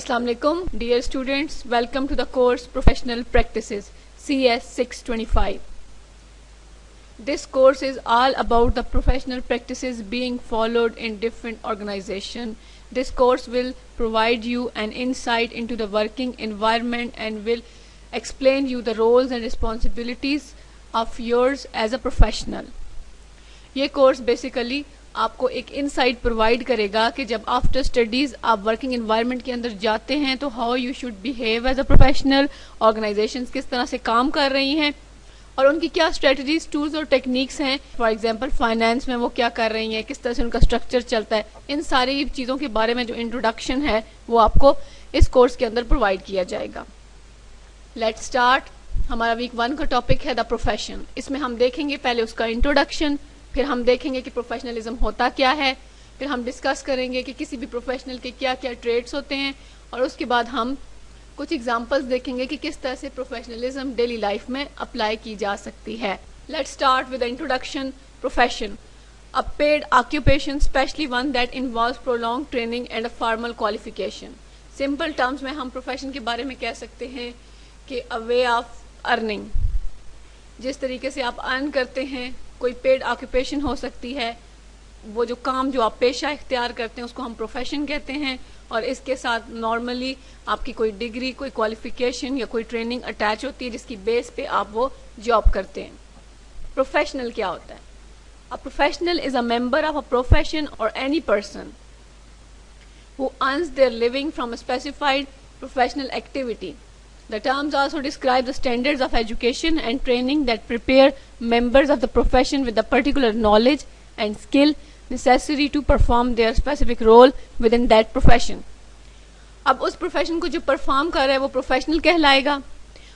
Assalamu alaikum, dear students. Welcome to the course Professional Practices, CS 625. This course is all about the professional practices being followed in different organizations. This course will provide you an insight into the working environment and will explain you the roles and responsibilities of yours as a professional. یہ course basically آپ کو ایک insight provide کرے گا کہ جب after studies آپ working environment کے اندر جاتے ہیں تو how you should behave as a professional. Organizations کس طرح سے کام کر رہی ہیں اور ان کی کیا اسٹریٹجیز، ٹولز اور ٹیکنیکس ہیں. فار ایگزامپل فائنینس میں وہ کیا کر رہی ہیں، کس طرح سے ان کا اسٹرکچر چلتا ہے. ان ساری چیزوں کے بارے میں جو انٹروڈکشن ہے وہ آپ کو اس کورس کے اندر پرووائڈ کیا جائے گا. Let's start. ہمارا ویک 1 کا ٹاپک ہے دا پروفیشن. اس میں ہم دیکھیں گے پہلے اس کا انٹروڈکشن، پھر ہم دیکھیں گے کہ پروفیشنلزم ہوتا کیا ہے، پھر ہم ڈسکس کریں گے کہ کسی بھی پروفیشنل کے کیا کیا ٹریٹس ہوتے ہیں، اور اس کے بعد ہم کچھ ایگزامپلس دیکھیں گے کہ کس طرح سے پروفیشنلزم ڈیلی لائف میں اپلائی کی جا سکتی ہے. Let's start with introduction. Profession a paid occupation, especially one that involves prolonged training and a formal qualification. Simple terms میں ہم پروفیشن کے بارے میں کہہ سکتے ہیں کہ a way of earning. جس طریقے سے آپ ارن کرتے ہیں، کوئی پیڈ آکوپیشن ہو سکتی ہے. وہ جو کام جو آپ پیشہ اختیار کرتے ہیں اس کو ہم پروفیشن کہتے ہیں، اور اس کے ساتھ نارملی آپ کی کوئی ڈگری، کوئی کوالیفیکیشن یا کوئی ٹریننگ اٹیچ ہوتی ہے جس کی بیس پہ آپ وہ جاب کرتے ہیں. پروفیشنل کیا ہوتا ہے؟ A professional is a member of a profession or any person who earns their living from a specified professional activity. The terms also describe the standards of education and training that prepare members of the profession with the particular knowledge and skill necessary to perform their specific role within that profession. اب اس profession کو جو perform کر رہا ہے وہ professional کہلائے گا،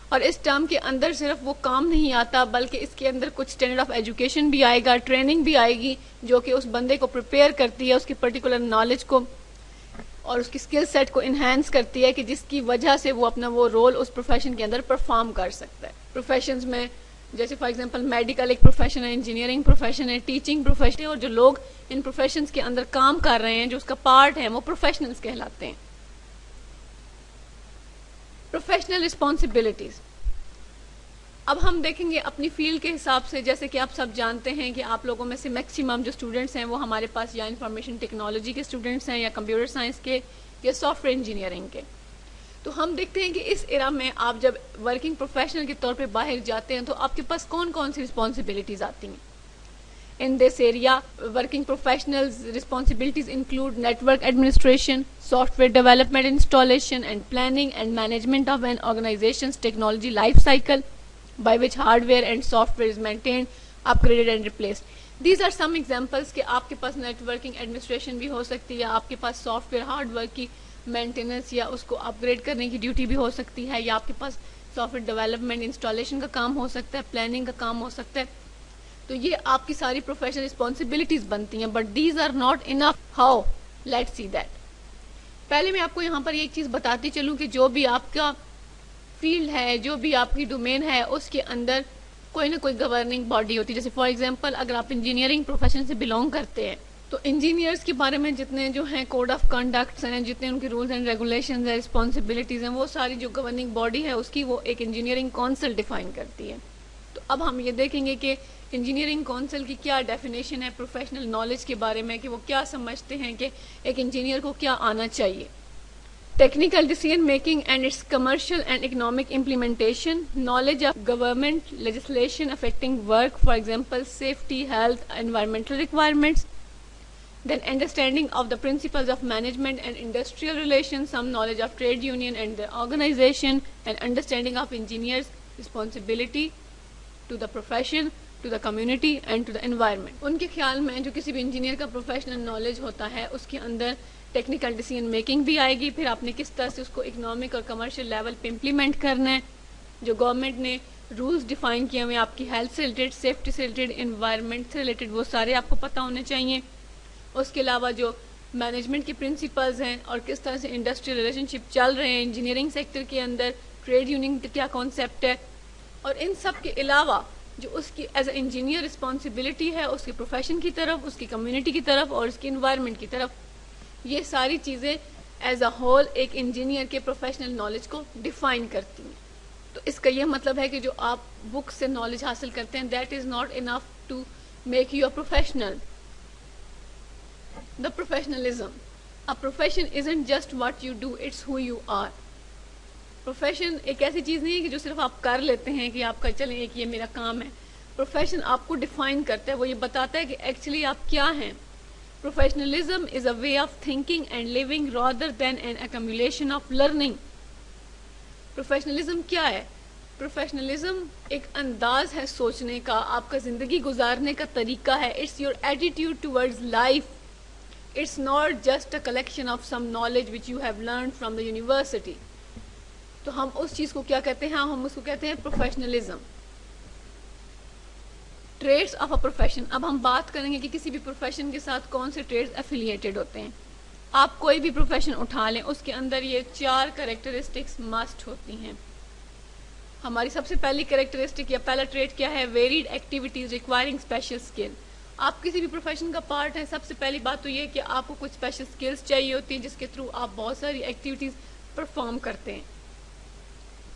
اور اس term کے اندر صرف وہ کام نہیں آتا بلکہ اس کے اندر کچھ اسٹینڈرڈ آف ایجوکیشن بھی آئے گا، ٹریننگ بھی آئے گی جو کہ اس بندے کو پریپیئر کرتی ہے، اس کی پرٹیکولر نالج کو اور اس کی اسکل سیٹ کو انہینس کرتی ہے کہ جس کی وجہ سے وہ اپنا وہ رول اس پروفیشن کے اندر پرفارم کر سکتا ہے. پروفیشنز میں جیسے فار ایگزامپل میڈیکل ایک پروفیشن ہے، انجینئرنگ پروفیشن ہے، ٹیچنگ پروفیشن ہے، اور جو لوگ ان پروفیشنز کے اندر کام کر رہے ہیں جو اس کا پارٹ ہے وہ پروفیشنلز کہلاتے ہیں. Professional responsibilities. اب ہم دیکھیں گے اپنی فیلڈ کے حساب سے، جیسے کہ آپ سب جانتے ہیں کہ آپ لوگوں میں سے میکسیمم جو اسٹوڈنٹس ہیں وہ ہمارے پاس یا انفارمیشن ٹیکنالوجی کے اسٹوڈنٹس ہیں یا کمپیوٹر سائنس کے یا سافٹ ویئر انجینئرنگ کے. تو ہم دیکھتے ہیں کہ اس ایرا میں آپ جب ورکنگ پروفیشنل کے طور پہ باہر جاتے ہیں تو آپ کے پاس کون کون سی رسپانسبلٹیز آتی ہیں. In this area, working professionals' responsibilities include network administration, software development, installation and planning and management of an organization's technology life cycle, by which hardware and software is maintained, upgraded and replaced. These are some examples کہ آپ کے پاس networking administration بھی ہو سکتی ہے، آپ کے پاس soft where hard where کی maintenance یا اس کو اپ گریڈ کرنے کی ڈیوٹی بھی ہو سکتی ہے، یا آپ کے پاس سافٹ ویئر ڈیولپمنٹ انسٹالیشن کا کام ہو سکتا ہے، پلاننگ کا کام ہو سکتا ہے. تو یہ آپ کی ساری پروفیشنل رسپانسبلٹیز بنتی ہیں، but these are not enough. How? Let's see that. پہلے میں آپ کو یہاں پر ایک چیز بتاتی چلوں کہ جو بھی آپ کا فیلڈ ہے، جو بھی آپ کی ڈومین ہے، اس کے اندر کوئی نہ کوئی گورننگ باڈی ہوتی ہے. جیسے فار ایگزامپل اگر آپ انجینئرنگ پروفیشن سے بلونگ کرتے ہیں تو انجینئرس کے بارے میں جتنے جو ہیں کوڈ آف کنڈکٹس ہیں، جتنے ان کے رولز اینڈ ریگولیشنز ہیں، رسپانسبلٹیز ہیں، وہ ساری جو گورننگ باڈی ہے اس کی وہ ایک انجینئرنگ کونسل ڈیفائن کرتی ہے. تو اب ہم یہ دیکھیں گے کہ انجینئرنگ کونسل کی کیا ڈیفینیشن ہے پروفیشنل نالج کے بارے میں، کہ وہ کیا سمجھتے ہیں کہ ایک انجینئر کو کیا آنا چاہیے. Technical decision making and its commercial and economic implementation, knowledge of government legislation affecting work, for example safety, health, environmental requirements, then understanding of the principles of management and industrial relations, some knowledge of trade union and their organization, and understanding of engineers' responsibility to the profession, to the community and to the environment. ان کے خیال میں جو کسی بھی engineer کا professional knowledge ہوتا ہے اس کے اندر ٹیکنیکل ڈیسیژن میکنگ بھی آئے گی، پھر آپ نے کس طرح سے اس کو اکنامک اور کمرشل لیول پہ امپلیمنٹ کرنا ہے، جو گورنمنٹ نے رولز ڈیفائن کیے ہوئے آپ کی ہیلتھ سے ریلیٹڈ، سیفٹی سے ریلیٹڈ، انوائرمنٹ سے ریلیٹڈ، وہ سارے آپ کو پتہ ہونے چاہیے. اس کے علاوہ جو مینجمنٹ کے پرنسپلز ہیں اور کس طرح سے انڈسٹریل ریلیشن شپ چل رہے ہیں انجینئرنگ سیکٹر کے اندر، ٹریڈ یونین کا کیا کانسیپٹ ہے، اور ان سب کے علاوہ جو اس کی ایز اے انجینئر رسپانسبلٹی ہے اس کے پروفیشن کی طرف، اس کی کمیونٹی کی طرف اور اس کی انوائرمنٹ کی طرف. یہ ساری چیزیں ایز اے ہول ایک انجینئر کے پروفیشنل نالج کو ڈیفائن کرتی ہیں. تو اس کا یہ مطلب ہے کہ جو آپ بک سے نالج حاصل کرتے ہیں that is not enough to make you a professional. The professionalism. A profession isn't just what you do, it's who you are. Profession ایک ایسی چیز نہیں ہے کہ جو صرف آپ کر لیتے ہیں کہ آپ کا چلیں ایک یہ میرا کام ہے. پروفیشن آپ کو ڈیفائن کرتا ہے, وہ یہ بتاتا ہے کہ ایکچولی آپ کیا ہیں. Professionalism is a way of thinking and living rather than an accumulation of learning. Professionalism کیا ہے؟ پروفیشنلزم ایک انداز ہے سوچنے کا, آپ کا زندگی گزارنے کا طریقہ ہے. It's your attitude towards life. It's not just a collection of some knowledge which you have learned from the university. تو ہم اس چیز کو کیا کہتے ہیں؟ ہم اس کو کہتے ہیں professionalism. Traits of a profession. اب ہم بات کریں گے کہ کسی بھی پروفیشن کے ساتھ کون سے ٹریڈس ایفیلیٹڈ ہوتے ہیں. آپ کوئی بھی پروفیشن اٹھا لیں, اس کے اندر یہ 4 کریکٹرسٹکس مسٹ ہوتی ہیں. ہماری سب سے پہلی کریکٹرسٹک یا پہلا ٹریڈ کیا ہے؟ Varied activities requiring special skill. آپ کسی بھی پروفیشن کا پارٹ ہیں, سب سے پہلی بات تو یہ کہ آپ کو کچھ اسپیشل اسکلس چاہیے ہوتی ہیں جس کے تھرو آپ بہت ساری ایکٹیویٹیز پرفارم کرتے ہیں.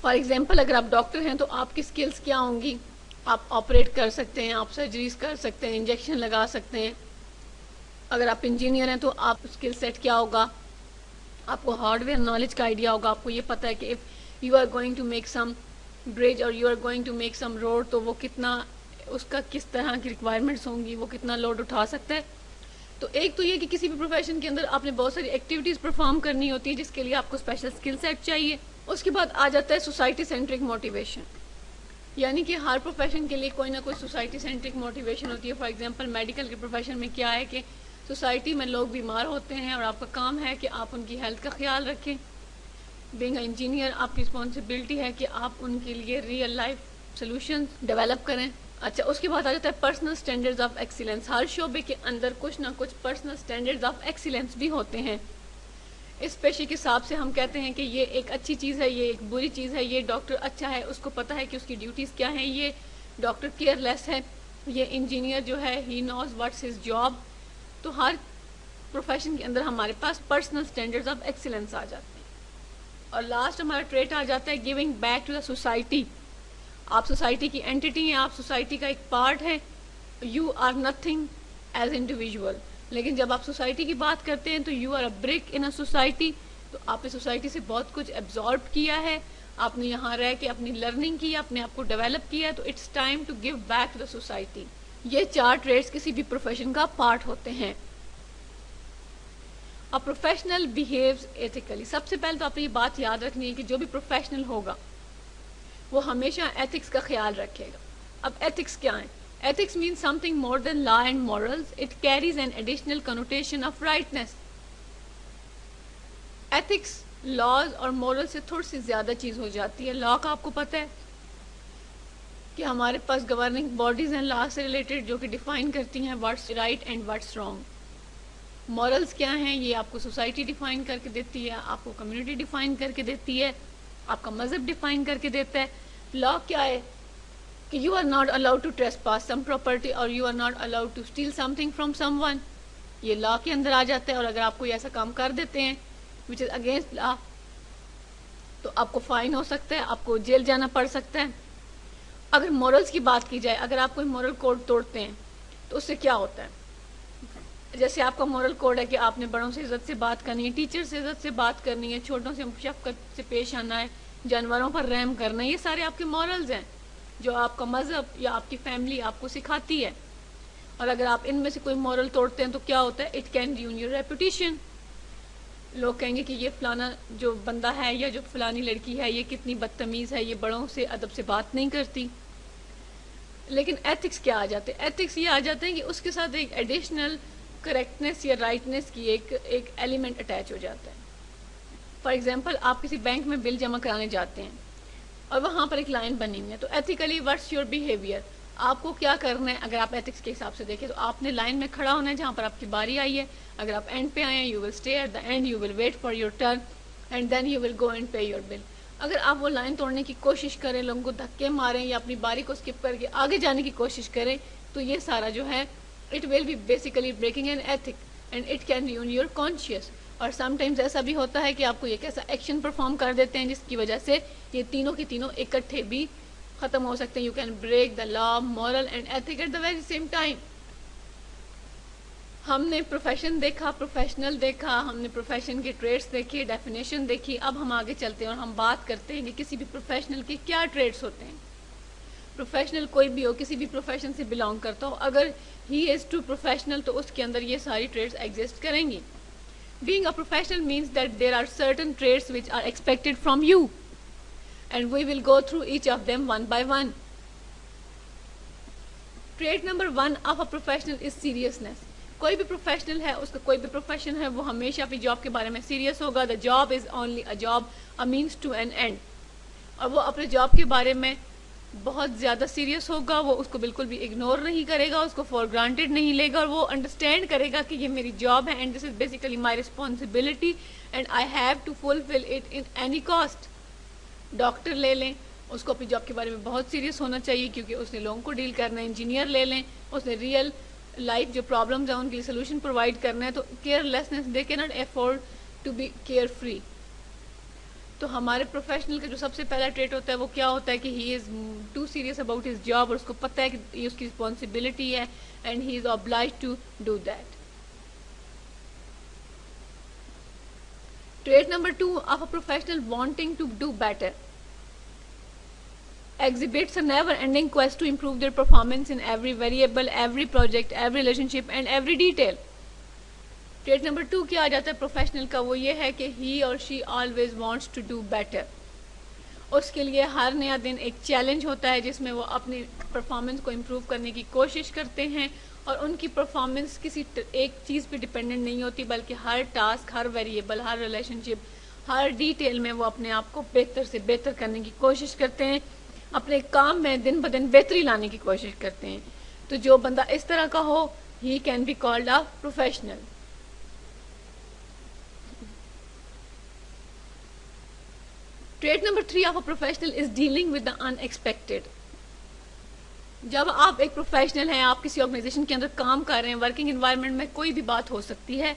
فار ایگزامپل اگر آپ ڈاکٹر ہیں تو آپ کی اسکلس کیا ہوں گی؟ آپ آپریٹ کر سکتے ہیں, آپ سرجریز کر سکتے ہیں, انجیکشن لگا سکتے ہیں. اگر آپ انجینئر ہیں تو آپ اسکل سیٹ کیا ہوگا؟ آپ کو ہارڈ ویئر نالج کا آئیڈیا ہوگا. آپ کو یہ پتہ ہے کہ if you are going to make some bridge اور you are going to make some road تو وہ کتنا, اس کا کس طرح کی ریکوائرمنٹس ہوں گی, وہ کتنا لوڈ اٹھا سکتا ہے. تو ایک تو یہ کہ کسی بھی پروفیشن کے اندر آپ نے بہت ساری ایکٹیویٹیز پرفارم کرنی ہوتی ہے جس کے لیے آپ کو اسپیشل اسکل سیٹ چاہیے. اس کے بعد آ جاتا ہے سوسائٹی سینٹرک موٹیویشن, یعنی کہ ہر پروفیشن کے لیے کوئی نہ کوئی سوسائٹی سینٹرک موٹیویشن ہوتی ہے. فار ایگزامپل میڈیکل کے پروفیشن میں کیا ہے کہ سوسائٹی میں لوگ بیمار ہوتے ہیں اور آپ کا کام ہے کہ آپ ان کی ہیلتھ کا خیال رکھیں. بینگ اے انجینئر آپ کی رسپانسبلٹی ہے کہ آپ ان کے لیے ریئل لائف سولوشنز ڈیولپ کریں. اچھا, اس کے بعد آ جاتا ہے پرسنل اسٹینڈرڈز آف ایکسیلنس. ہر شعبے کے اندر کچھ نہ کچھ پرسنل اسٹینڈرڈز آف ایکسیلنس بھی ہوتے ہیں. اس پیشے کے حساب سے ہم کہتے ہیں کہ یہ ایک اچھی چیز ہے, یہ ایک بری چیز ہے. یہ ڈاکٹر اچھا ہے, اس کو پتہ ہے کہ اس کی ڈیوٹیز کیا ہیں. یہ ڈاکٹر کیئر لیس ہے. یہ انجینئر جو ہے he knows what's his job. تو ہر پروفیشن کے اندر ہمارے پاس پرسنل اسٹینڈرڈز آف ایکسیلنس آ جاتے ہیں. اور لاسٹ ہمارا ٹریٹ آ جاتا ہے giving back to the society. آپ سوسائٹی کی اینٹی ہیں, آپ سوسائٹی کا ایک پارٹ ہے. You are nothing as individual. لیکن جب آپ سوسائٹی کی بات کرتے ہیں تو you are a brick in a society. تو آپ نے سوسائٹی سے بہت کچھ ایبزارب کیا ہے, آپ نے یہاں رہ کے اپنی لرننگ کی, اپنے آپ کو ڈیولپ کیا. تو it's time to give back to the society. یہ 4 ٹریڈس کسی بھی پروفیشن کا پارٹ ہوتے ہیں. A professional behaves ethically. سب سے پہلے تو آپ نے یہ بات یاد رکھنی ہے کہ جو بھی پروفیشنل ہوگا وہ ہمیشہ ایتھکس کا خیال رکھے گا. اب ایتھکس کیا ہیں؟ Ethics means something more than law and morals. It carries an additional connotation of rightness. Ethics laws اور مورل سے تھوڑی سی زیادہ چیز ہو جاتی ہے. لا کا آپ کو پتہ ہے کہ ہمارے پاس گورننگ باڈیز ہیں لا سے ریلیٹڈ جو کہ ڈیفائن کرتی ہیں what's right and what's wrong. Morals کیا ہیں؟ یہ آپ کو سوسائٹی ڈیفائن کر کے دیتی ہے, آپ کو کمیونٹی ڈیفائن کر کے دیتی ہے, آپ کا مذہب ڈیفائن کر کے دیتا ہے. لا کیا ہے کہ you are not allowed to trespass some property اور you are not allowed to steal something from someone. یہ لا کے اندر آ جاتا ہے. اور اگر آپ کوئی ایسا کام کر دیتے ہیں وچ از اگینسٹ لا تو آپ کو فائن ہو سکتا ہے, آپ کو جیل جانا پڑ سکتا ہے. اگر مورلز کی بات کی جائے, اگر آپ کوئی مورل کوڈ توڑتے ہیں تو اس سے کیا ہوتا ہے؟ جیسے آپ کا مورل کوڈ ہے کہ آپ نے بڑوں سے عزت سے بات کرنی ہے, ٹیچر سے عزت سے بات کرنی ہے, چھوٹوں سے شفقت سے پیش آنا ہے, جانوروں پر رحم کرنا ہے. یہ سارے آپ کے مورلز ہیں جو آپ کا مذہب یا آپ کی فیملی آپ کو سکھاتی ہے. اور اگر آپ ان میں سے کوئی مورل توڑتے ہیں تو کیا ہوتا ہے؟ It can ruin your reputation. لوگ کہیں گے کہ یہ فلانا جو بندہ ہے یا جو فلانی لڑکی ہے یہ کتنی بدتمیز ہے, یہ بڑوں سے ادب سے بات نہیں کرتی. لیکن ایتھکس کیا آ جاتے ہیں؟ ایتھکس یہ آ جاتے ہیں کہ اس کے ساتھ ایک ایڈیشنل کریکٹنیس یا رائٹنیس کی ایک ایلیمنٹ اٹیچ ہو جاتا ہے. فار ایگزامپل آپ کسی بینک میں بل جمع کرانے جاتے ہیں اور وہاں پر ایک لائن بنی ہوئی ہے, تو ایتھیکلی واٹس یور بیہیویئر, آپ کو کیا کرنا ہے؟ اگر آپ ایتھکس کے حساب سے دیکھیں تو آپ نے لائن میں کھڑا ہونا ہے جہاں پر آپ کی باری آئی ہے. اگر آپ اینڈ پہ آئے ہیں you will stay at the end, you will wait for your turn and then you will go and pay your bill. اگر آپ وہ لائن توڑنے کی کوشش کریں, لوگوں کو دھکے ماریں یا اپنی باری کو اسکپ کر کے آگے جانے کی کوشش کریں تو یہ سارا جو ہے it will be basically breaking an ethic and it can ruin your conscience. اور سم ٹائمز ایسا بھی ہوتا ہے کہ آپ کو ایک ایسا ایکشن پرفارم کر دیتے ہیں جس کی وجہ سے یہ تینوں کے تینوں اکٹھے بھی ختم ہو سکتے ہیں. You can break the law, moral and ethic at the very same time. ہم نے پروفیشن دیکھا, پروفیشنل دیکھا, ہم نے پروفیشن کے ٹریٹس دیکھے, ڈیفینیشن دیکھی. اب ہم آگے چلتے ہیں اور ہم بات کرتے ہیں کہ کسی بھی پروفیشنل کے کیا ٹریٹس ہوتے ہیں. پروفیشنل کوئی بھی ہو, کسی بھی پروفیشن سے بلانگ کرتا ہو, اگر ہی از ٹو پروفیشنل تو اس کے اندر یہ ساری ٹریٹس ایگزسٹ کریں گی. Being a professional means that there are certain traits which are expected from you, and we will go through each of them one by one. Trait number 1 of a professional is seriousness. کوئی بھی professional ہے, اس کا کوئی بھی profession ہے, وہ ہمیشہ اپنی جاب کے بارے میں سیریس ہوگا. The job is only a job, a means to an end. اور وہ اپنے جاب کے بارے میں بہت زیادہ سیریس ہوگا, وہ اس کو بالکل بھی اگنور نہیں کرے گا, اس کو فار گرانٹیڈ نہیں لے گا, اور وہ انڈرسٹینڈ کرے گا کہ یہ میری جاب ہے and this is basically my responsibility and I have to fulfil it in any cost. Doctor لے لیں, اس کو اپنی جاب کے بارے میں بہت سیریس ہونا چاہیے کیونکہ اس نے لوگوں کو ڈیل کرنا ہے. انجینئر لے لیں, اس نے ریئل لائف جو پرابلمز ہیں ان کے لیے سولوشن پرووائڈ کرنا ہے, تو care lessons they can not afford to be carefree. تو ہمارے پروفیشنل کا جو سب سے پہلا ٹریٹ ہوتا ہے وہ کیا ہوتا ہے کہ he is too serious about his job, اور اس کو پتہ ہے کہ یہ اس کی رسپانسبلٹی ہے and he is obliged to do that. Trait number 2 of a professional wanting to do better exhibits a never-ending quest to improve their performance in every variable, every project, every relationship and every detail. Treat number 2 کیا آ جاتا ہے professional کا, وہ یہ ہے کہ he اور she always wants to do better. اس کے لیے ہر نیا دن ایک چیلنج ہوتا ہے جس میں وہ اپنی پرفارمنس کو امپروو کرنے کی کوشش کرتے ہیں, اور ان کی پرفارمنس کسی ایک چیز پہ ڈپینڈنٹ نہیں ہوتی بلکہ ہر ٹاسک, ہر ویریبل, ہر ریلیشن شپ, ہر ڈیٹیل میں وہ اپنے آپ کو بہتر سے بہتر کرنے کی کوشش کرتے ہیں, اپنے کام میں دن بدن بہتری لانے کی کوشش کرتے ہیں. تو جو بندہ اس طرح کا ہو, he can be called a professional. Trait number 3 of a professional is dealing with the unexpected. جب آپ ایک پروفیشنل ہیں, آپ کسی آرگنائزیشن کے اندر کام کر رہے ہیں, ورکنگ انوائرمنٹ میں کوئی بھی بات ہو سکتی ہے.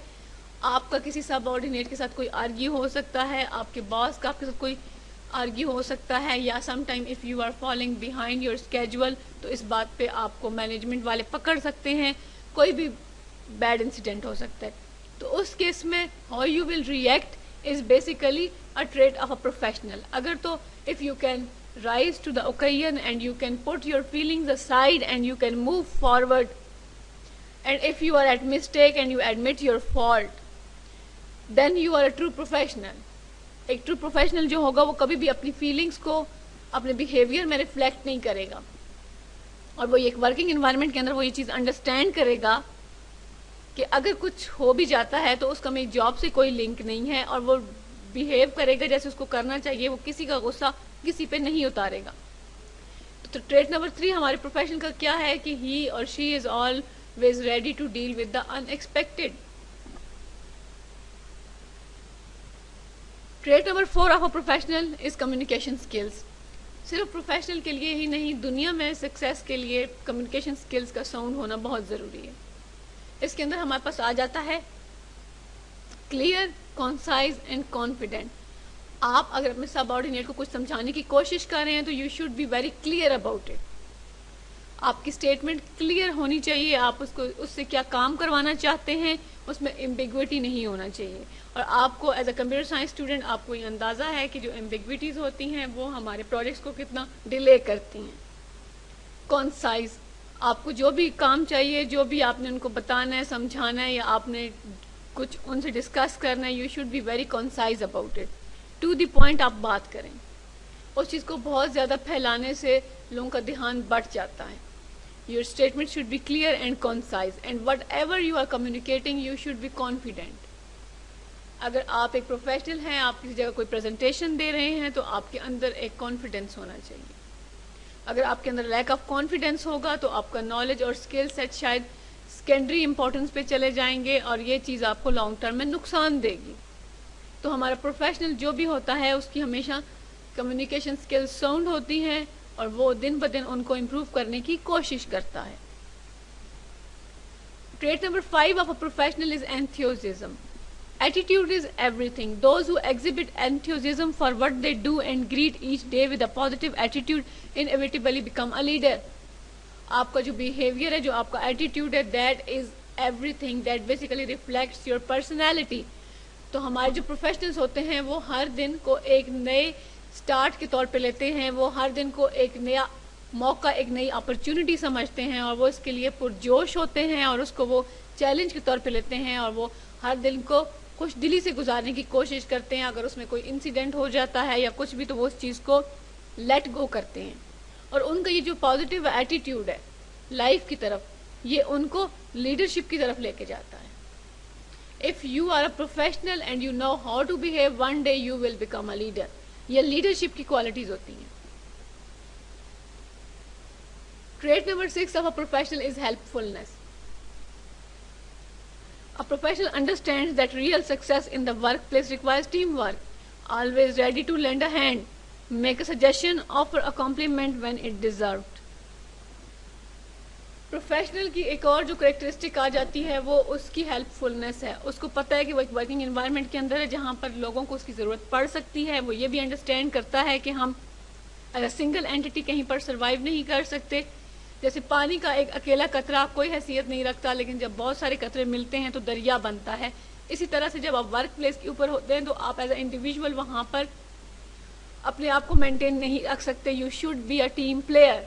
آپ کا کسی سب آرڈینیٹ کے ساتھ کوئی آرگیو ہو سکتا ہے, آپ کے باس کا آپ کے ساتھ کوئی آرگیو ہو سکتا ہے, یا some time if you are following behind your schedule تو اس بات پہ آپ کو مینجمنٹ والے پکڑ سکتے ہیں, کوئی بھی بیڈ انسیڈنٹ ہو سکتا ہے. تو اس کیس میں how you will react is basically a trait of a professional. اگر تو if you can rise to the occasion and you can put your feelings aside and you can move forward, and if you are at mistake and you admit your fault, then you are a true professional. ایک true professional جو ہوگا وہ کبھی بھی اپنی feelings کو اپنے behavior میں reflect نہیں کرے گا, اور وہ ایک working environment کے اندر وہ یہ چیز understand کرے گا کہ اگر کچھ ہو بھی جاتا ہے تو اس کا میری جاب سے کوئی لنک نہیں ہے, اور وہ بیہیو کرے گا جیسے اس کو کرنا چاہیے, وہ کسی کا غصہ کسی پہ نہیں اتارے گا. تو ٹریٹ نمبر 3 ہمارے پروفیشن کا کیا ہے کہ ہی اور she is always ready to deal with the unexpected. Trait number 4 of a professional is communication skills. صرف پروفیشنل کے لیے ہی نہیں, دنیا میں سکسیس کے لیے کمیونیکیشن اسکلس کا ساؤنڈ ہونا بہت ضروری ہے. اس کے اندر ہمارے پاس آ جاتا ہے کلیئر, کنسائز اینڈ کانفیڈنٹ. آپ اگر اپنے سب آرڈینیٹ کو کچھ سمجھانے کی کوشش کر رہے ہیں تو you should be very clear about it. آپ کی اسٹیٹمنٹ کلیئر ہونی چاہیے, آپ اس سے کیا کام کروانا چاہتے ہیں اس میں ایمبیگوٹی نہیں ہونا چاہیے. اور آپ کو ایز اے کمپیوٹر سائنس اسٹوڈنٹ آپ کو یہ اندازہ ہے کہ جو ایمبیگوٹیز ہوتی ہیں وہ ہمارے پروجیکٹس کو کتنا ڈیلے کرتی ہیں. کنسائز, آپ کو جو بھی کام چاہیے, جو بھی آپ نے ان کو بتانا ہے, سمجھانا ہے, یا آپ نے کچھ ان سے ڈسکس کرنا ہے, you should be very concise about it. To the point آپ بات کریں. اس چیز کو بہت زیادہ پھیلانے سے لوگوں کا دھیان بٹ جاتا ہے. Your statement should be clear and concise, and whatever you are communicating you should be confident. اگر آپ ایک پروفیشنل ہیں, آپ کسی جگہ کوئی پریزنٹیشن دے رہے ہیں تو آپ کے اندر ایک کانفیڈینس ہونا چاہیے. اگر آپ کے اندر لیک آف کانفیڈینس ہوگا تو آپ کا نالج اور اسکل سیٹ شاید سیکنڈری امپورٹنس پہ چلے جائیں گے, اور یہ چیز آپ کو لانگ ٹرم میں نقصان دے گی. تو ہمارا پروفیشنل جو بھی ہوتا ہے اس کی ہمیشہ کمیونیکیشن اسکل ساؤنڈ ہوتی ہیں, اور وہ دن بدن ان کو امپروو کرنے کی کوشش کرتا ہے. Treat number 5 of a professional is enthusiasm. Attitude is everything. Those who exhibit enthusiasm for what they do and greet each day with a positive attitude inevitably become a leader. آپ کا جو behaviour ہے, جو آپ کا attitude ہے, that is every thing, that basically reflects your personality. تو ہمارے جو پروفیشنلز ہوتے ہیں وہ ہر دن کو ایک نئے اسٹارٹ کے طور پہ لیتے ہیں, وہ ہر دن کو ایک نیا موقع, ایک نئی اپرچونٹی سمجھتے ہیں, اور وہ اس کے لیے پرجوش ہوتے ہیں, اور اس کو وہ چیلنج کے طور پہ لیتے ہیں, اور وہ ہر دن کو خوش دلی سے گزارنے کی کوشش کرتے ہیں. اگر اس میں کوئی انسیڈنٹ ہو جاتا ہے یا کچھ بھی, تو وہ اس چیز کو لیٹ گو کرتے ہیں. اور ان کا یہ جو پازیٹیو ایٹیٹیوڈ ہے لائف کی طرف, یہ ان کو لیڈرشپ کی طرف لے کے جاتا ہے. If you are a professional and you know how to behave, one day you will become a leader. یہ لیڈرشپ کی کوالٹیز ہوتی ہیں. Trait number 6 of a professional is helpfulness. A professional understands that real success in the workplace requires teamwork, always ready to lend a hand, make a suggestion, offer a compliment when it deserved. Professional کی ایک اور جو characteristic آ جاتی ہے وہ اس کی help فلنس ہے. اس کو پتہ ہے کہ وہ ایک ورکنگ انوائرمنٹ کے اندر ہے جہاں پر لوگوں کو اس کی ضرورت پڑ سکتی ہے. وہ یہ بھی انڈرسٹینڈ کرتا ہے کہ ہم اگر سنگل اینٹی کہیں پر سروائیو نہیں کر سکتے, جیسے پانی کا ایک اکیلا قطرہ کوئی حیثیت نہیں رکھتا, لیکن جب بہت سارے قطرے ملتے ہیں تو دریا بنتا ہے. اسی طرح سے جب آپ ورک پلیس کے اوپر ہوتے ہیں تو آپ ایز اے انڈیویژول وہاں پر اپنے آپ کو مینٹین نہیں رکھ سکتے. You should be a team player.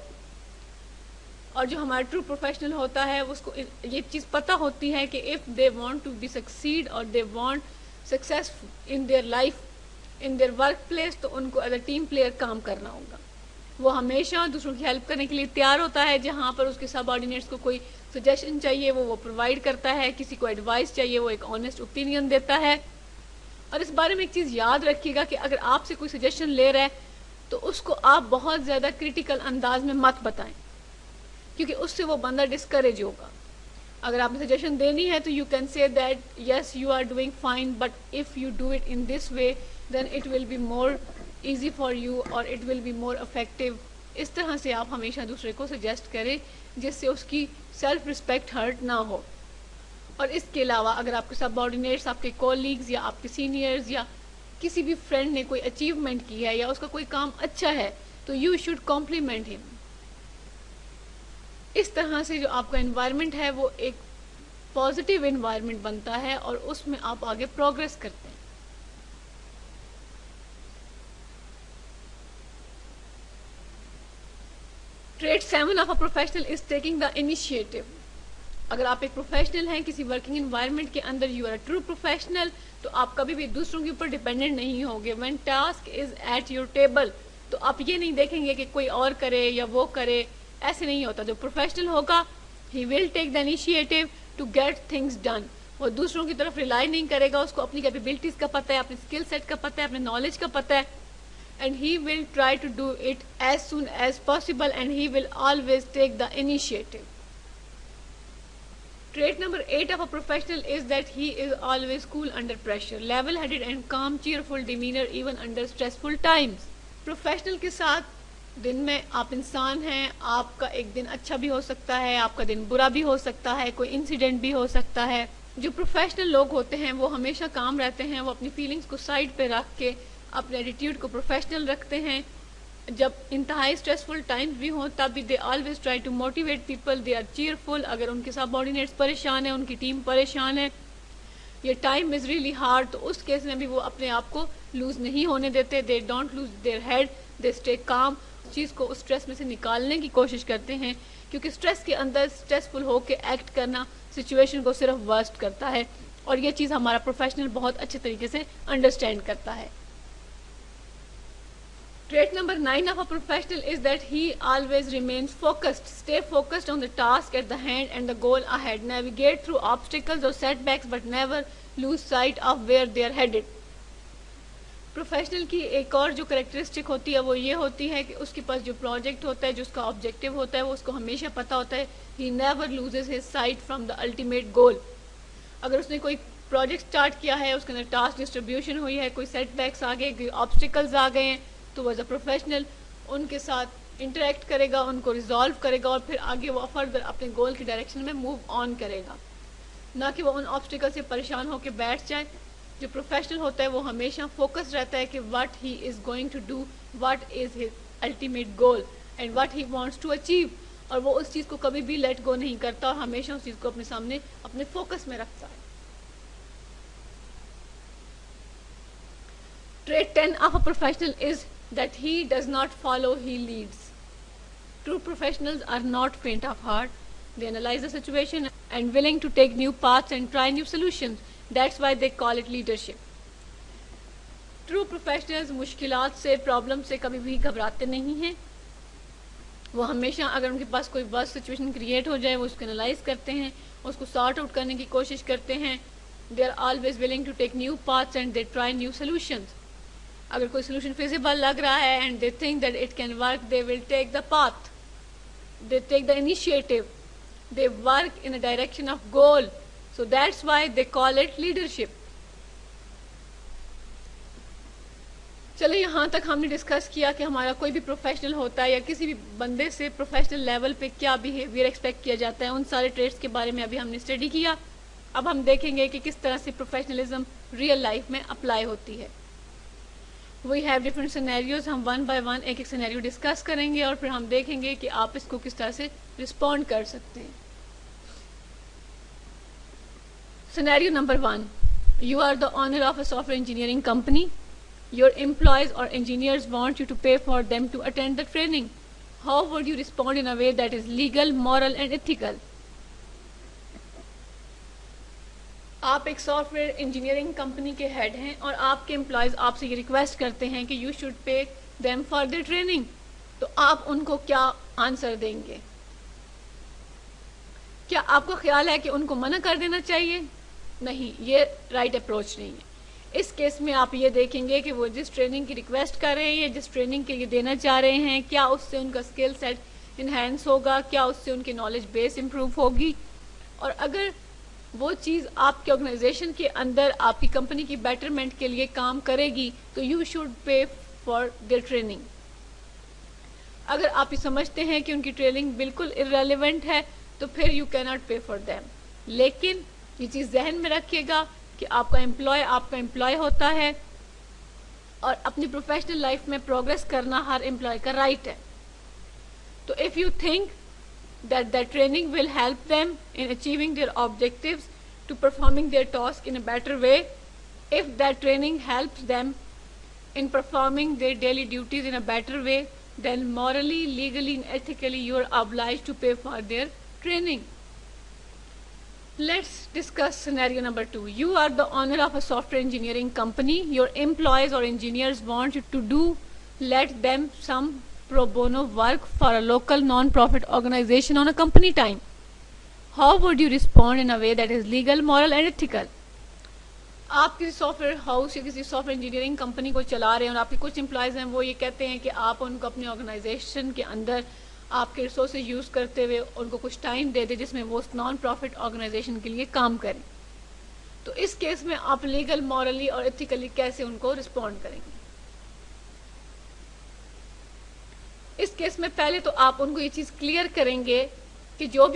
اور جو ہمارا ٹرو پروفیشنل ہوتا ہے اس کو یہ چیز پتہ ہوتی ہے کہ if they want to be succeed اور they want success in their life, in their workplace, تو ان کو ایز اے ٹیم پلیئر کام کرنا ہوگا. وہ ہمیشہ دوسروں کی ہیلپ کرنے کے لیے تیار ہوتا ہے. جہاں پر اس کے سب آرڈینیٹس کو کوئی سجیشن چاہیے وہ پرووائڈ کرتا ہے, کسی کو ایڈوائس چاہیے وہ ایک آنیسٹ اوپینین دیتا ہے. اور اس بارے میں ایک چیز یاد رکھیے گا کہ اگر آپ سے کوئی سجیشن لے رہا ہے تو اس کو آپ بہت زیادہ کریٹیکل انداز میں مت بتائیں, کیونکہ اس سے وہ بندہ ڈسکریج ہوگا. اگر آپ نے سجیشن دینی ہے تو you can say that yes you are doing fine, but if you do it in this way then it will be more easy for you اور it will be more effective. اس طرح سے آپ ہمیشہ دوسرے کو سجیسٹ کریں جس سے اس کی سیلف رسپیکٹ ہرٹ نہ ہو. اور اس کے علاوہ اگر آپ کے سب آرڈینیٹس, آپ کے کولیگز یا آپ کے سینئرز یا کسی بھی فرینڈ نے کوئی اچیومنٹ کی ہے یا اس کا کوئی کام اچھا ہے تو یو شوڈ کمپلیمنٹ ہم. اس طرح سے جو آپ کا انوائرمنٹ ہے وہ ایک پازیٹیو انوائرمنٹ بنتا ہے اور اس میں آپ آگے پروگریس کرتے ہیں. Trait 7 of a professional is taking the initiative. اگر آپ ایک پروفیشنل ہیں کسی ورکنگ انوائرمنٹ کے اندر, you are a true professional, تو آپ کبھی بھی دوسروں کے اوپر ڈیپینڈنٹ نہیں ہوگے. when task is at your table, تو آپ یہ نہیں دیکھیں گے کہ کوئی اور کرے یا وہ کرے, ایسے نہیں ہوتا. جو پروفیشنل ہوگا he will take the initiative to get things done. وہ دوسروں کی طرف ریلائی نہیں کرے گا, اس کو اپنی کیپیبلٹیز کا پتہ ہے, اپنے اسکل سیٹ کا پتہ ہے, اپنے نالج کا پتہ ہے, and he will try to do it as soon as possible and he will always take the initiative. Trait number 8 of a professional is that he is always cool under pressure, level-headed and calm, cheerful demeanor even under stressful times. Professional کے ساتھ دن میں آپ انسان ہیں, آپ کا ایک دن اچھا بھی ہو سکتا ہے, آپ کا دن برا بھی ہو سکتا ہے, کوئی انسیڈنٹ بھی ہو سکتا ہے. جو پروفیشنل لوگ ہوتے ہیں وہ ہمیشہ کام رہتے ہیں, وہ اپنی فیلنگز کو سائڈ پہ رکھ کے اپنے ایٹیٹیوڈ کو پروفیشنل رکھتے ہیں. جب انتہائی اسٹریسفل ٹائمز بھی ہوں تب بھی they always try to motivate people, they are cheerful. اگر ان کے سب آرڈینیٹس پریشان ہیں, ان کی ٹیم پریشان ہے, یہ ٹائم از ریئلی ہارڈ, تو اس کیس میں بھی وہ اپنے آپ کو لوز نہیں ہونے دیتے. They don't lose their head, they stay calm. چیز کو اس اسٹریس میں سے نکالنے کی کوشش کرتے ہیں, کیونکہ اسٹریس کے اندر اسٹریسفل ہو کے ایکٹ کرنا سچویشن کو صرف ورسٹ کرتا ہے, اور یہ چیز ہمارا پروفیشنل بہت اچھے طریقے سے انڈرسٹینڈ کرتا ہے. Trait number 9 of a professional is that he always remains focused. Stay focused on the task at the hand and the goal ahead. Navigate through obstacles or setbacks but never lose sight of where they are headed. Professional کی ایک اور جو characteristic ہوتی ہے وہ یہ ہوتی ہے کہ اس کے پاس جو پروجیکٹ ہوتا ہے, جو اس کا آبجیکٹیو ہوتا ہے, وہ اس کو ہمیشہ پتہ ہوتا ہے. he never loses his sight from the ultimate goal. اگر اس نے کوئی پروجیکٹ سٹارٹ کیا ہے, اس کے اندر ٹاسک ڈسٹریبیوشن ہوئی ہے, کوئی سیٹ بیکس آ گئے, کوئی آبسٹیکلز آ گئے ہیں, تو ایز اے پروفیشنل ان کے ساتھ انٹریکٹ کرے گا, ان کو ریزالو کرے گا, اور پھر آگے وہ فردر اپنے گول کی ڈائریکشن میں موو آن کرے گا, نہ کہ وہ ان آبسٹیکل سے پریشان ہو کے بیٹھ جائے جو پروفیشنل ہوتا ہے وہ ہمیشہ فوکس رہتا ہے کہ what he is going to do, what is his ultimate goal and what he wants to achieve, اور وہ اس چیز کو کبھی بھی لیٹ گو نہیں کرتا اور ہمیشہ اس چیز کو اپنے سامنے اپنے فوکس میں رکھتا ہے. Trait 10 of a professional is that he does not follow, he leads. True professionals are not faint of heart. They analyze the situation and willing to take new paths and try new solutions. That's why they call it leadership. True professionals مشکلات سے, problem سے کبھی بھی گھبراتے نہیں ہیں. وہ ہمیشہ اگر ان کے پاس کوئی ورس سچویشن کریٹ ہو جائے وہ اس کو انالائز کرتے ہیں, اس کو سارٹ آؤٹ کرنے کی کوشش کرتے ہیں. They are always willing to take new paths and they try new solutions. اگر کوئی سولوشن فیزیبل لگ رہا ہے and they think that it can work, they will take the path, they take the initiative, they work in the direction of goal. So that's why they call it leadership. چلے یہاں تک ہم نے discuss کیا کہ ہمارا کوئی بھی پروفیشنل ہوتا ہے یا کسی بھی بندے سے پروفیشنل لیول پہ کیا بیہیویئر ایکسپیکٹ کیا جاتا ہے, ان سارے ٹریٹس کے بارے میں ابھی ہم نے اسٹڈی کیا. اب ہم دیکھیں گے کہ کس طرح سے پروفیشنلزم ریئل لائف میں اپلائی ہوتی ہے. وی ہیو ڈفرنٹ سینیریوز, ہم ون بائی ون ایک ایک سینیریو ڈسکس کریں گے اور پھر ہم دیکھیں گے کہ آپ اس کو کس طرح سے رسپونڈ کر سکتے ہیں. Scenario number 1, you are the owner of a software engineering company. Your employees or engineers want you to pay for them to attend the training. How would you respond in a way that is legal, moral and ethical? آپ ایک soft where engineering company کے head ہیں اور آپ کے employees آپ سے یہ ریکویسٹ کرتے ہیں کہ you should pay them for their training, تو آپ ان کو کیا آنسر دیں گے؟ کیا آپ کو خیال ہے کہ ان کو منع کر دینا چاہیے؟ نہیں, یہ رائٹ اپروچ نہیں ہے. اس کیس میں آپ یہ دیکھیں گے کہ وہ جس ٹریننگ کی ریکویسٹ کر رہے ہیں یا جس ٹریننگ کے لیے دینا چاہ رہے ہیں, کیا اس سے ان کا اسکل سیٹ انہینس ہوگا, کیا اس سے ان کی نالج بیس امپروو ہوگی, اور اگر وہ چیز آپ کے آرگنائزیشن کے اندر آپ کی کمپنی کی بیٹرمنٹ کے لیے کام کرے گی تو you should pay for their training. اگر آپ یہ سمجھتے ہیں کہ ان کی ٹریننگ بالکل ارریلیونٹ ہے تو پھر یو کی ناٹ پے فار دیم. لیکن یہ چیز ذہن میں رکھیے گا کہ آپ کا امپلائی ہوتا ہے اور اپنی پروفیشنل لائف میں پروگریس کرنا ہر امپلائی کا رائٹ ہے. تو if you think that training will help them in achieving their objectives to performing their task in a better way, if that training helps them in performing their daily duties in a better way, then morally, legally and ethically you are obliged to pay for their training. Let's discuss scenario number 2. You are the owner of a software engineering company. Your employees or engineers want you to let them some pro bono work for a local non-profit organization on a company time. How would you respond in a way that is legal, moral and ethical? آپ کسی soft where house یا کسی soft where engineering company کو چلا رہے ہیں اور آپ کے کچھ امپلائیز ہیں, وہ یہ کہتے ہیں کہ آپ ان کو اپنی آرگنائزیشن کے اندر آپ کے ریسورسز یوز کرتے ہوئے ان کو کچھ ٹائم دے دیں جس میں وہ نان پروفٹ آرگنائزیشن کے لیے کام کریں. تو اس کیس میں آپ لیگل, مورلی اور ایتھیکلی کیسے ان کو رسپونڈ کریں گے؟ اس کیس میں پہلے تو آپ ان کو یہ چیز کلیئر کریں گے کہ جو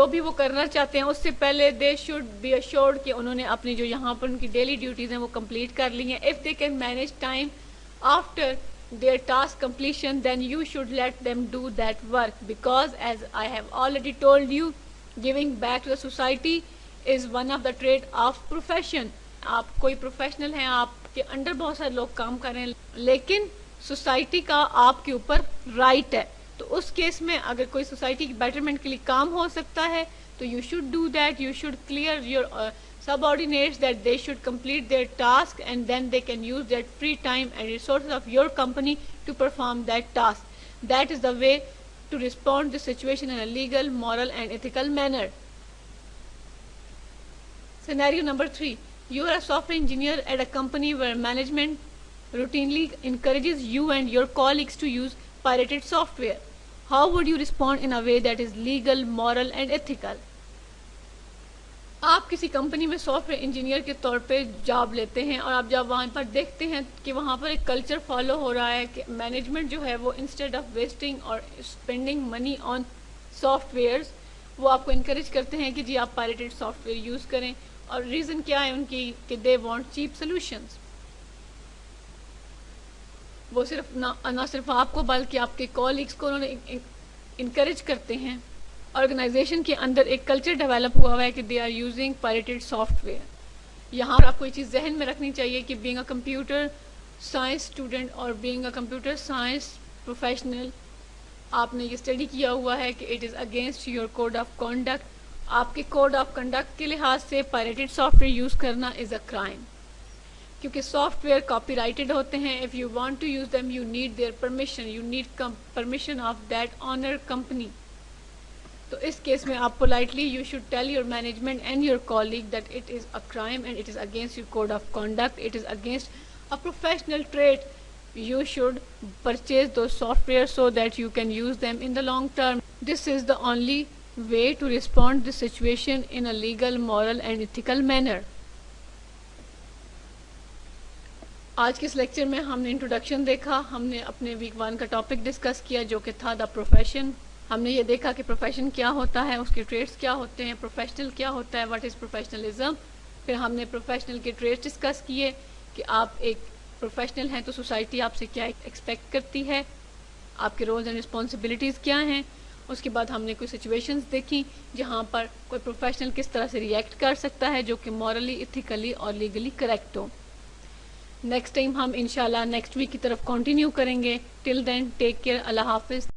بھی وہ کرنا چاہتے ہیں اس سے پہلے دے شوڈ بی ایشورڈ کہ انہوں نے اپنی جو یہاں پر ان کی ڈیلی ڈیوٹیز ہیں وہ کمپلیٹ کر لی ہیں. If they can manage time after their task completion, then you should let them do that work, because as I have already told you, giving back to the society is one of the trait of profession. آپ کوئی professional ہیں, آپ کے under بہت سارے لوگ کام کر رہے ہیں, لیکن سوسائٹی کا آپ کے اوپر رائٹ ہے. تو اس کیس میں اگر کوئی سوسائٹی کی بیٹرمنٹ کے لیے کام ہو سکتا ہے تو you should do that. You should clear your subordinates that they should complete their task and then they can use that free time and resources of your company to perform that task. That is the way to respond to the situation in a legal, moral and ethical manner. Scenario number 3. You are a software engineer at a company where management routinely encourages you and your colleagues to use pirated software. How would you respond in a way that is legal, moral and ethical? آپ کسی company میں soft where engineer کے طور پہ job لیتے ہیں اور آپ جب وہاں پر دیکھتے ہیں کہ وہاں پر ایک کلچر فالو ہو رہا ہے کہ مینجمنٹ جو ہے وہ انسٹیڈ آف ویسٹنگ اور اسپینڈنگ منی آن سافٹ ویئرس, وہ آپ کو انکریج کرتے ہیں کہ جی آپ پائریٹڈ سافٹ ویئر یوز کریں, اور ریزن کیا ہے ان کی کہ دے وانٹ چیپ سولوشنز. وہ صرف نہ صرف آپ کو بلکہ آپ کے کولیگس کو انہوں نے انکریج کرتے ہیں. آرگنائزیشن کے اندر ایک کلچر ڈیولپ ہوا ہے کہ they are using pirated software. یہاں پر آپ کو یہ چیز ذہن میں رکھنی چاہیے کہ being a computer science student اور being a computer science professional آپ نے یہ اسٹڈی کیا ہوا ہے کہ it is against your code of conduct. آپ کے کوڈ آف کنڈکٹ کے لحاظ سے پائریٹڈ سافٹ ویئر یوز کرنا از اے کرائم، کیونکہ سافٹ ویئر کاپی رائٹڈ ہوتے ہیں. If you want to use them you need their permission, you need permission of that owner company. تو اس case میں آپ politely you should tell your management and your colleague that it is a crime and it is against your code of conduct, it is against a professional trait. You should purchase those software so that you can use them in the long term. This is the only way to respond to the situation in a legal, moral and ethical manner. آج کے اس lecture میں ہم نے introduction دیکھا. ہم نے اپنے week 1 کا ٹاپک ڈسکس کیا جو کہ تھا دا پروفیشن. ہم نے یہ دیکھا کہ پروفیشن کیا ہوتا ہے، اس کے ٹریٹس کیا ہوتے ہیں، پروفیشنل کیا ہوتا ہے، واٹ از پروفیشنلزم. پھر ہم نے پروفیشنل کے ٹریٹس ڈسکس کیے کہ آپ ایک پروفیشنل ہیں تو سوسائٹی آپ سے کیا ایکسپیکٹ کرتی ہے، آپ کے رولز اینڈ رسپانسبلٹیز کیا ہیں. اس کے بعد ہم نے کوئی سچویشنز دیکھی جہاں پر کوئی پروفیشنل کس طرح سے ریئیکٹ کر سکتا ہے جو کہ مورلی، ایتھیکلی اور لیگلی کریکٹ ہو. نیکسٹ ٹائم ہم انشاءاللہ نیکسٹ ویک کی طرف کنٹینیو کریں گے. ٹل دین ٹیک کیئر. اللہ حافظ.